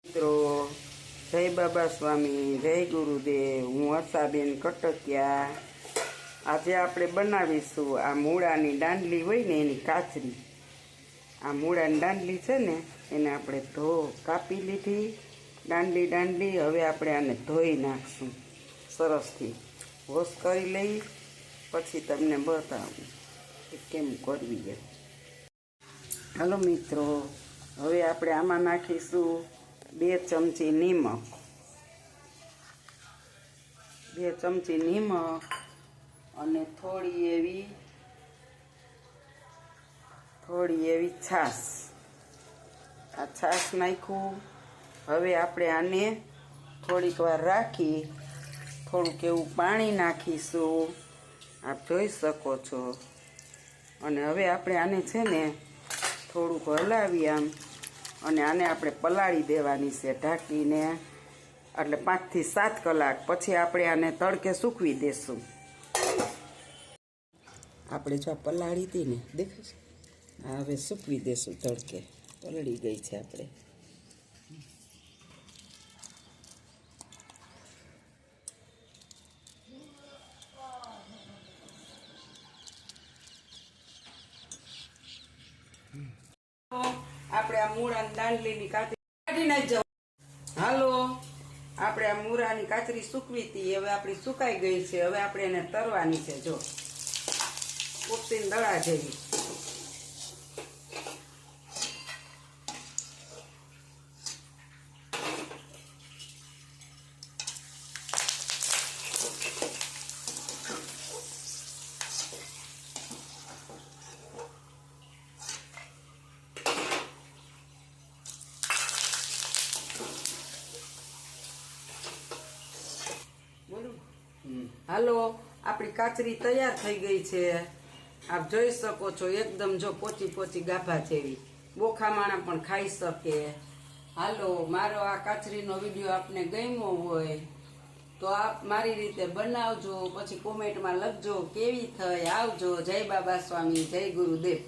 મિત્રો, જય બાબા સ્વામી, જય ગુરુદેવ. હું હર્ષાબેન કટકિયા. આજે આપણે બનાવીશું આ મૂળાની દાંડલી હોય ને એની કાચરી. આ મૂળાની દાંડલી છે ને એને આપણે કાપી લીધી દાંડલી. હવે આપણે આને ધોઈ નાખશું સરસથી. વોશ કરી લઈ પછી તમને બતાવું કે કેમ કરવી એમ. હાલો મિત્રો, હવે આપણે આમાં નાખીશું 2 ચમચી નિમક, 2 ચમચી નિમક અને થોડી એવી છાશ. આ છાશ નાખ્યું. હવે આપણે આને થોડીક વાર રાખી થોડુંક એવું પાણી નાખીશું, આપ જોઈ શકો છો. અને હવે આપણે આને છે ને થોડુંક હલાવી આમ, અને આને આપણે પલાળી દેવાની છે ઢાંકીને, એટલે 5 થી 7 કલાક. પછી આપણે આને તડકે સૂકવી દેશું. આપણે જો પલાળી હતી ને, દેખાય છે? હવે સૂકવી દેશું તડકે. પલળી ગઈ છે આપણે. આપણે આ મૂળાની દાંડલીની કાચરી કાઢી નાખજો. હાલો, આપણે આ મૂળાની કાચરી સૂકવી હતી, હવે આપણી સુકાઈ ગઈ છે. હવે આપણે એને તરવાની છે. જો કોપતીને દળા જેવી. હાલો, આપણી કાચરી તૈયાર થઈ ગઈ છે. આપ જોઈ શકો છો, એકદમ જો પોચી ગાભા જેવી. બોખા માણા પણ ખાઈ શકે. હાલો, મારો આ કાચરીનો વિડીયો આપને ગમ્યો હોય તો આપ મારી રીતે બનાવજો, પછી કોમેન્ટમાં લખજો કેવી થઈ. આવજો. જય બાબા સ્વામી, જય ગુરુદેવ.